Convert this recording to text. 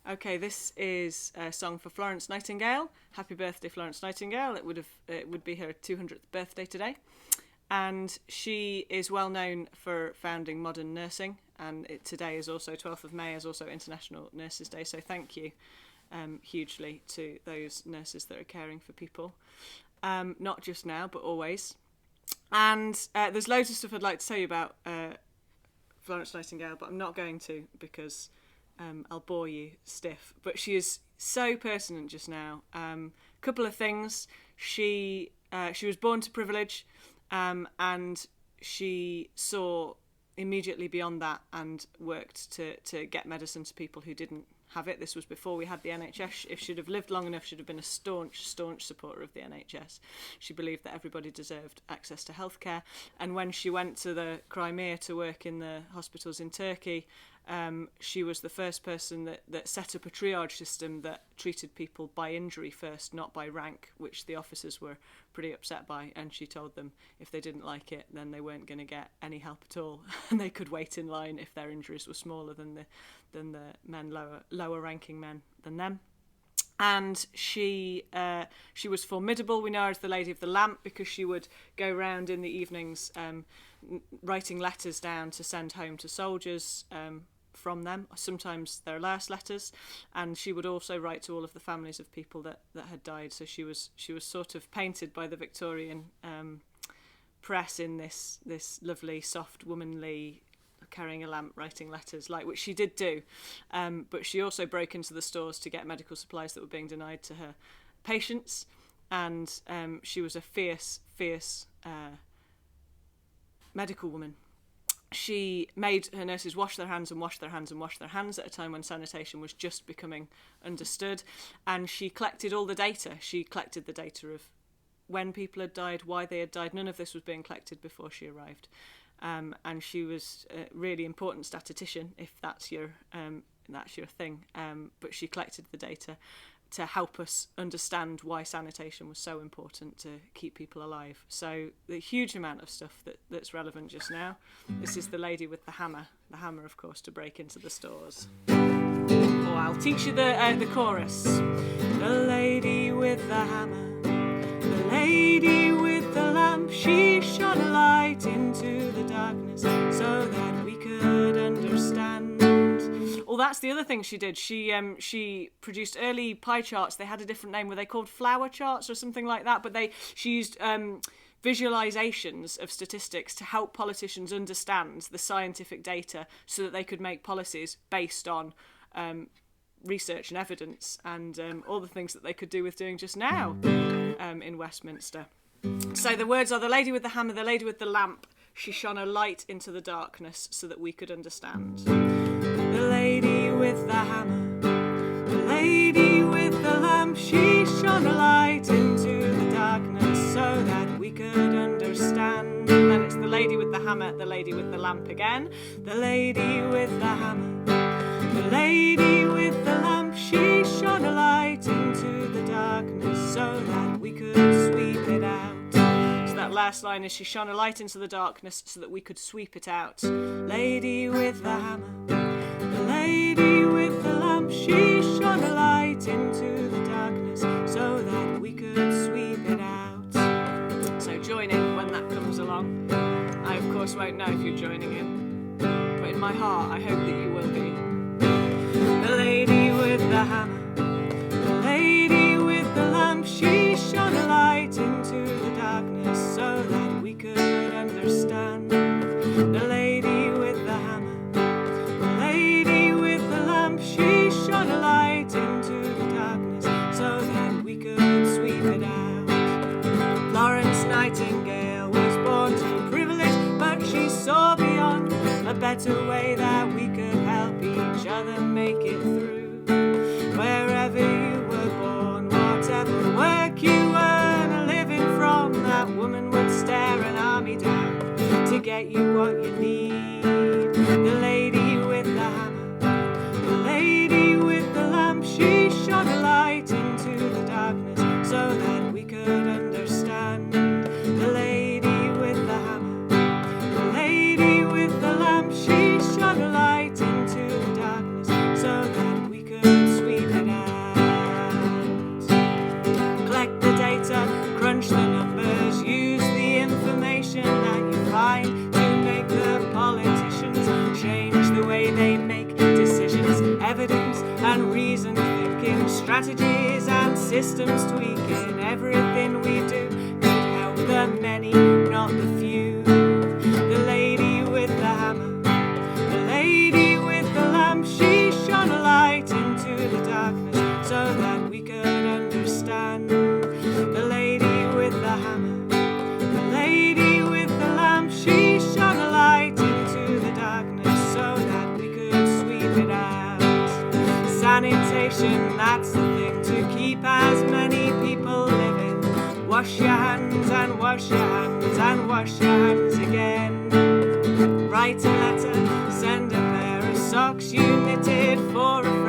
Okay, this is a song for Florence Nightingale. Happy birthday, Florence Nightingale. It would be her 200th birthday today. And she is well known for founding modern nursing, and today is also 12th of May is also International Nurses Day, so thank you hugely to those nurses that are caring for people, not just now but always. And there's loads of stuff I'd like to tell you about Florence Nightingale, but I'm not going to because I'll bore you stiff. But she is so pertinent just now. Couple of things. She was born to privilege, and she saw immediately beyond that and worked to get medicine to people who didn't have it. This was before we had the NHS. If she'd have lived long enough, she'd have been a staunch supporter of the NHS. She believed that everybody deserved access to healthcare. And when she went to the Crimea to work in the hospitals in Turkey, she was the first person that set up a triage system that treated people by injury first, not by rank, which the officers were pretty upset by. And she told them if they didn't like it, then they weren't going to get any help at all, and they could wait in line if their injuries were smaller than the men lower ranking men than them. And she was formidable. We know her as the Lady of the Lamp because she would go round in the evenings writing letters down to send home to soldiers from them, sometimes their last letters, and she would also write to all of the families of people that had died. So she was sort of painted by the Victorian press in this lovely, soft, womanly, carrying a lamp, writing letters, like which she did do, but she also broke into the stores to get medical supplies that were being denied to her patients, and she was a fierce medical woman. She made her nurses wash their hands and wash their hands and wash their hands at a time when sanitation was just becoming understood, and she collected all the data. She collected the data of when people had died, why they had died. None of this was being collected before she arrived. And she was a really important statistician, if that's your thing. But she collected the data to help us understand why sanitation was so important to keep people alive. So the huge amount of stuff that's relevant just now. This is the lady with the hammer, of course, to break into the stores. Oh, I'll teach you the chorus. The lady with the hammer, the lady with the lamp, she shone a light into the darkness so that we could understand. Well, that's the other thing she did. She produced early pie charts. They had a different name. Were they called flower charts or something like that? But she used visualizations of statistics to help politicians understand the scientific data so that they could make policies based on research and evidence, and all the things that they could do with doing just now in Westminster. So the words are: the lady with the hammer, the lady with the lamp, she shone a light into the darkness so that we could understand. The lady with the hammer, the lady with the lamp, she shone a light into the darkness so that we could understand. And then it's the lady with the hammer, the lady with the lamp again. The lady with the hammer, the lady with the lamp, she shone a light into the darkness so that we could sweep it out. So that last line is: she shone a light into the darkness so that we could sweep it out. Lady with the hammer, the lady with the lamp, she shone a light into the darkness so that we could sweep it out. So join in when that comes along. I of course won't know if you're joining in, but in my heart I hope that you will be. The lady with the hammer, the lady with the lamp, she shone a light into the darkness so that we could understand. The lady with the hammer, the lady with the lamp, she shone a light into the darkness so that we could sweep it out. Florence Nightingale was born to privilege, but she saw beyond a better way that we could help each other make it through. Wherever you were born, whatever work you earn, a living from, that woman would stare an army down to get you what you need. The lady with the hammer, the lady with the lamp, she shone a light into the darkness so that we could understand. The lady with the hammer, the lady with the lamp, she shone a light into the darkness so that we could evidence and reasoned thinking, strategies and systems tweaking. Everything we do could help the many, not the few. The lady with the hammer, the lady with the lamp, she shone a light into the darkness so that we could understand. The lady with the hammer, the lady with the lamp, she shone a light into the darkness so that we could sweep it out. Sanitation, that's the thing to keep as many people living. Wash your hands and wash your hands and wash your hands again. Write a letter, send a pair of socks you knitted for a